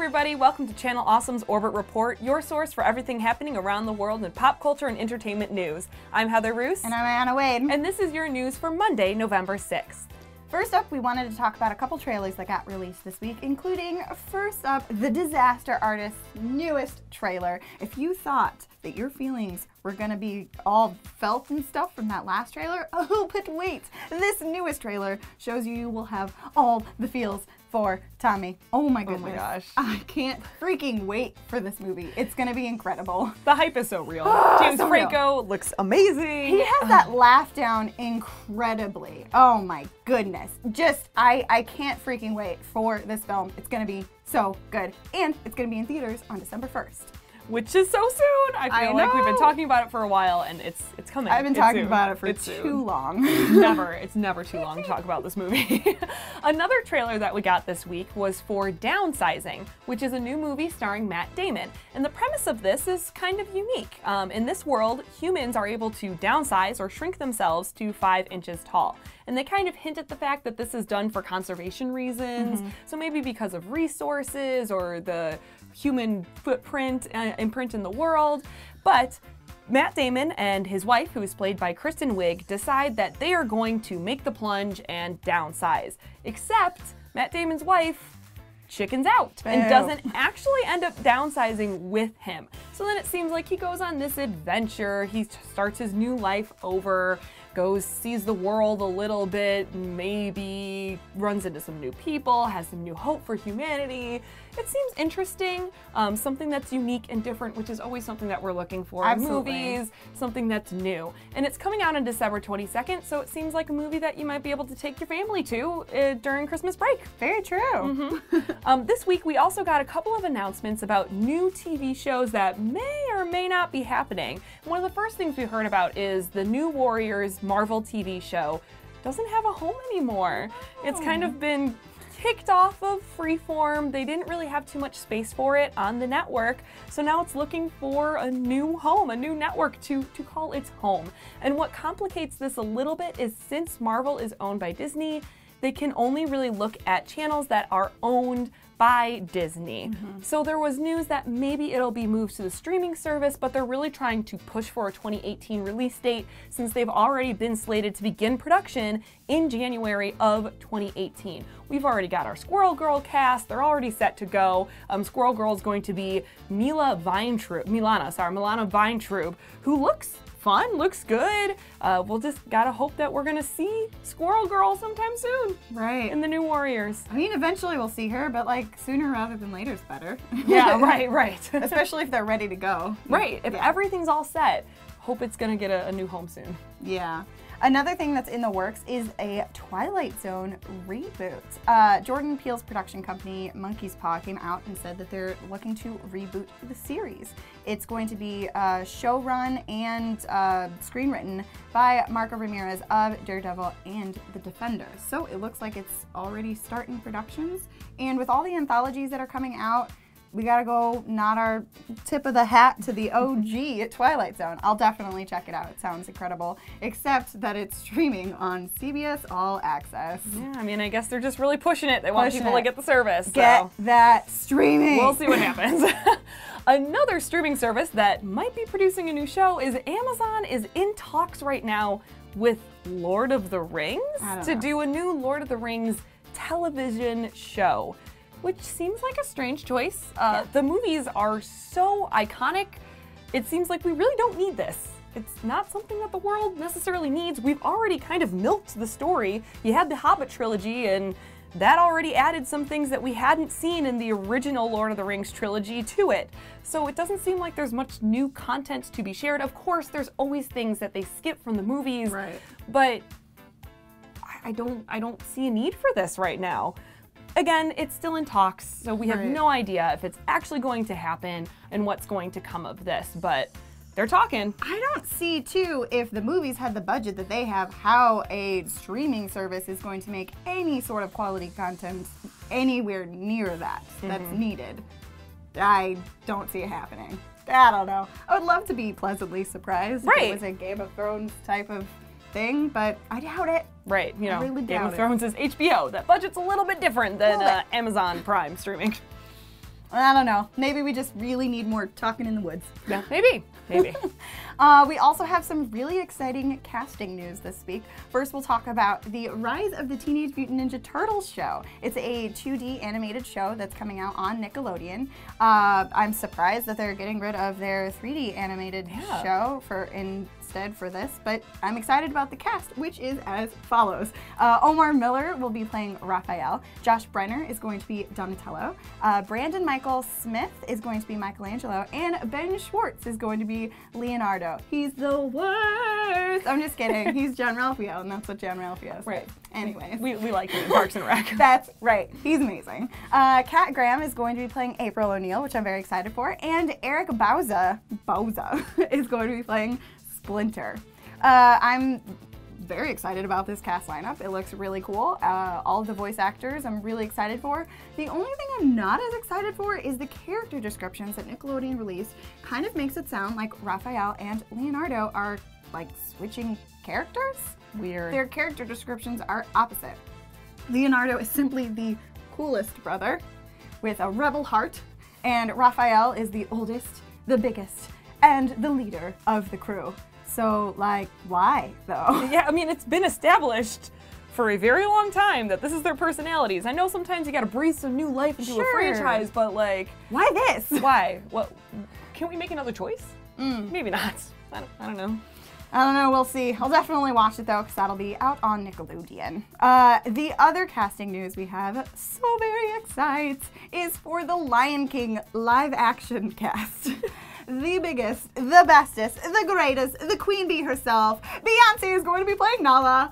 everybody, welcome to Channel Awesome's Orbit Report, your source for everything happening around the world in pop culture and entertainment news. I'm Heather Roos. And I'm Aiyanna Wade. And this is your news for Monday, November 6th. First up, we wanted to talk about a couple trailers that got released this week, including, first up, The Disaster Artist's newest trailer. If you thought that your feelings were gonna be all felt and stuff from that last trailer, oh, but wait. This newest trailer shows you will have all the feels for Tommy. Oh my goodness. Oh my gosh. I can't freaking wait for this movie. It's gonna be incredible. The hype is so real. James So Franco looks amazing. He has that laugh down incredibly. Oh my goodness. I can't freaking wait for this film. It's gonna be so good. And it's gonna be in theaters on December 1st. Which is so soon. I feel like we've been talking about it for a while, and it's coming. I've been talking about it for too long. It's never too long to talk about this movie. Another trailer that we got this week was for Downsizing, which is a new movie starring Matt Damon. And the premise of this is kind of unique. In this world, humans are able to downsize or shrink themselves to 5 inches tall. And they kind of hint at the fact that this is done for conservation reasons. So maybe because of resources or the human footprint, imprint in the world. But Matt Damon and his wife, who is played by Kristen Wiig, decide that they are going to make the plunge and downsize. Except Matt Damon's wife chickens out and doesn't actually end up downsizing with him. So then it seems like he goes on this adventure. He starts his new life over, sees the world a little bit, maybe runs into some new people, has some new hope for humanity. It seems interesting, something that's unique and different, which is always something that we're looking for in movies, something that's new. And it's coming out on December 22nd, so it seems like a movie that you might be able to take your family to during Christmas break. Very true. This week we also got a couple of announcements about new TV shows that may or may not be happening. One of the first things we heard about is the New Warriors Marvel TV show doesn't have a home anymore. It's kind of been kicked off of Freeform. They didn't really have too much space for it on the network, so now it's looking for a new home, a new network to call its home. And what complicates this a little bit is since Marvel is owned by Disney, they can only really look at channels that are owned by Disney. So there was news that maybe it'll be moved to the streaming service, but they're really trying to push for a 2018 release date since they've already been slated to begin production in January of 2018. We've already got our Squirrel Girl cast, they're already set to go. Squirrel Girl is going to be Milana Weintraub, who looks fun, looks good. We'll just gotta hope that we're gonna see Squirrel Girl sometime soon. Right. In the New Warriors. I mean, eventually we'll see her, but like sooner rather than later is better. Yeah, right. Especially if they're ready to go. Right, if everything's all set, hope it's gonna get a new home soon. Yeah. Another thing that's in the works is a Twilight Zone reboot. Jordan Peele's production company, Monkey's Paw, came out and said that they're looking to reboot the series. It's going to be showrun and screenwritten by Marco Ramirez of Daredevil and The Defenders. So it looks like it's already starting productions. And with all the anthologies that are coming out, we gotta go nod our tip of the hat to the OG at Twilight Zone. I'll definitely check it out. It sounds incredible, except that it's streaming on CBS All Access. Yeah, I mean, I guess they're just really pushing it. They want people to get the service. Get that streaming. We'll see what happens. Another streaming service that might be producing a new show is Amazon is in talks right now with Lord of the Rings to do a new Lord of the Rings television show, which seems like a strange choice. The movies are so iconic, it seems like we really don't need this. It's not something that the world necessarily needs. We've already kind of milked the story. You had the Hobbit trilogy, and that already added some things that we hadn't seen in the original Lord of the Rings trilogy to it. So it doesn't seem like there's much new content to be shared. Of course, there's always things that they skip from the movies, but I don't see a need for this right now. Again, it's still in talks, so we have no idea if it's actually going to happen and what's going to come of this, but they're talking. I don't see, too, if the movies had the budget that they have, how a streaming service is going to make any sort of quality content anywhere near that that's needed. I don't see it happening. I don't know. I would love to be pleasantly surprised if it was a Game of Thrones type of thing, but I doubt it. Right, you know, really Game of Thrones is HBO. That budget's a little bit different than Amazon Prime streaming. I don't know. Maybe we just really need more talking in the woods. Yeah, maybe. Maybe. We also have some really exciting casting news this week. First, we'll talk about the Rise of the Teenage Mutant Ninja Turtles show. It's a 2D animated show that's coming out on Nickelodeon. I'm surprised that they're getting rid of their 3D animated show instead for this, but I'm excited about the cast, which is as follows. Omar Miller will be playing Raphael. Josh Brenner is going to be Donatello. Brandon Michael Smith is going to be Michelangelo, and Ben Schwartz is going to be Leonardo. He's the worst. I'm just kidding. He's John Ralphio, and that's what John Ralphio is. Right. Anyways. We like him in Parks and Rec. That's right. He's amazing. Kat Graham is going to be playing April O'Neil, which I'm very excited for, and Eric Bauza is going to be playing Splinter. I'm very excited about this cast lineup. It looks really cool. All of the voice actors I'm really excited for. The only thing I'm not as excited for is the character descriptions that Nickelodeon released. Kind of makes it sound like Raphael and Leonardo are like switching characters. Weird. Their character descriptions are opposite. Leonardo is simply the coolest brother with a rebel heart, and Raphael is the oldest, the biggest, and the leader of the crew. So, like, why, though? Yeah, I mean, it's been established for a very long time that this is their personalities. I know sometimes you gotta breathe some new life into a franchise, but like... Why this? Why? What? Can we make another choice? Maybe not. I don't know. I don't know, we'll see. I'll definitely watch it though, because that'll be out on Nickelodeon. The other casting news we have, so very excited, is for the Lion King live action cast. The biggest, the bestest, the greatest, the queen bee herself, Beyonce is going to be playing Nala.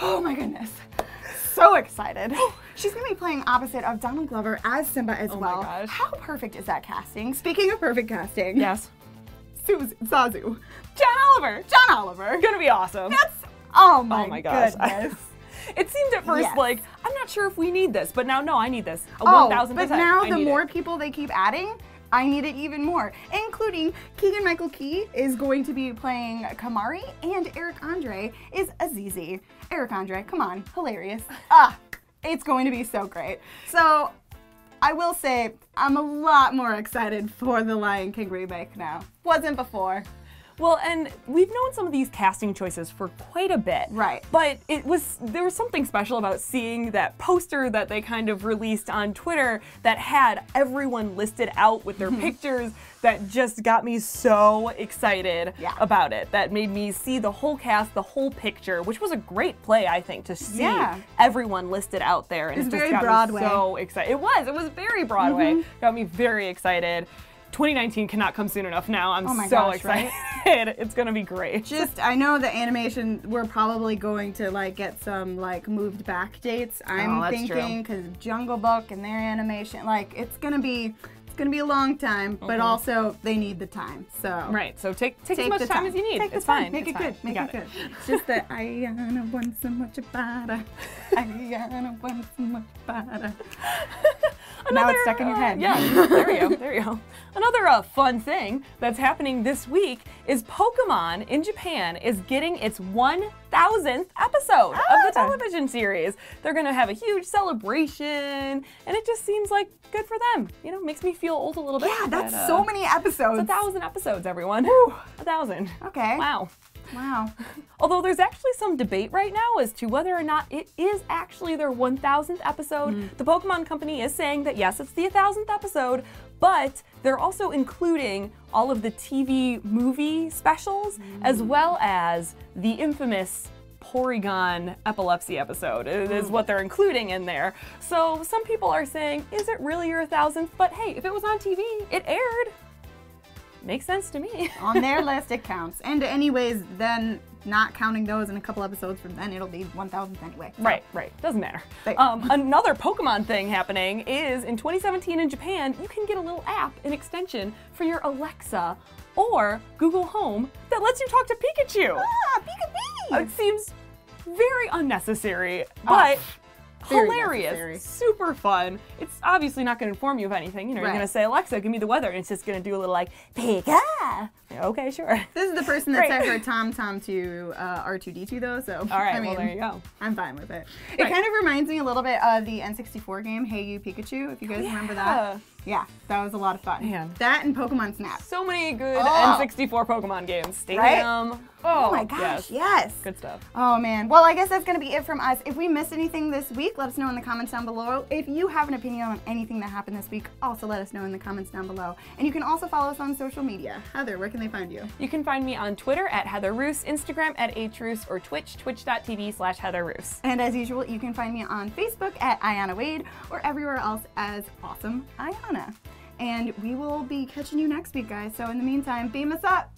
Oh my goodness. So excited. She's going to be playing opposite of Donald Glover as Simba as well. Oh my gosh. How perfect is that casting? Speaking of perfect casting. Yes. Zazu. John Oliver. Gonna be awesome. Oh my gosh. goodness. It seemed at first like, I'm not sure if we need this, but now, no, I need this. 1000%. But now the more people they keep adding, I need it even more. Including Keegan-Michael Key is going to be playing Kamari, and Eric Andre is Azizi. Eric Andre, come on, hilarious. It's going to be so great. So, I will say, I'm a lot more excited for the Lion King remake now. Wasn't before. Well, and we've known some of these casting choices for quite a bit. Right. But there was something special about seeing that poster that they kind of released on Twitter that had everyone listed out with their pictures that just got me so excited about it. That made me see the whole cast, the whole picture, which was a great play, I think, to see everyone listed out there. And it was just very got Broadway. Me so excited. It was very Broadway. Got me very excited. 2019 cannot come soon enough now. I'm so excited. Right? It's gonna be great. I know the animation, we're probably going to like get some like moved back dates. I'm thinking because Jungle Book and their animation, like it's gonna be a long time, but also they need the time. So so take as much time as you need. It's fine. Make it good. Make it good. It's just that Aiyanna wants so much about her. Aiyanna wants so much about her. Now it's stuck in your head. Yeah, there you go. Another fun thing that's happening this week is Pokemon in Japan is getting its 1000th episode of the television series. They're gonna have a huge celebration, and it just seems like good for them. You know, makes me feel old a little bit. Yeah, that's so many episodes. It's 1000 episodes, everyone. Woo. 1000. Okay. Wow. Wow. Although there's actually some debate right now as to whether or not it is actually their 1000th episode. The Pokemon Company is saying that yes, it's the 1000th episode, but they're also including all of the TV movie specials as well as the infamous Porygon epilepsy episode is what they're including in there. So some people are saying, is it really your 1000th? But hey, if it was on TV, it aired. Makes sense to me. On their list, it counts. And anyways, then not counting those in a couple episodes from then, it'll be 1000th anyway. So. Right. Doesn't matter. Another Pokemon thing happening is in 2017 in Japan, you can get a little app, an extension for your Alexa or Google Home that lets you talk to Pikachu. Pikachu! It seems very unnecessary, but Very hilarious, necessary. super fun. It's obviously not going to inform you of anything. You know, you're going to say, Alexa, give me the weather, and it's just going to do a little like, Pika. Okay, sure. This is the person that set her Tom to R2D2 though, so all right, I mean, well there you go. I'm fine with it. It kind of reminds me a little bit of the N64 game, Hey You Pikachu, if you guys remember that. Yeah, that was a lot of fun. Man. That and Pokemon Snap. So many good N64 Pokemon games. Stadium. Right? Oh my gosh, yes. Good stuff. Oh man. Well, I guess that's going to be it from us. If we missed anything this week, let us know in the comments down below. If you have an opinion on anything that happened this week, also let us know in the comments down below. And you can also follow us on social media. Heather, where can they find you? You can find me on Twitter at Heather Roos, Instagram at HRoos, or Twitch, twitch.tv/Heather Roos. And as usual, you can find me on Facebook at Aiyanna Wade, or everywhere else as Awesome Aiyanna. And we will be catching you next week, guys. So in the meantime, beam us up.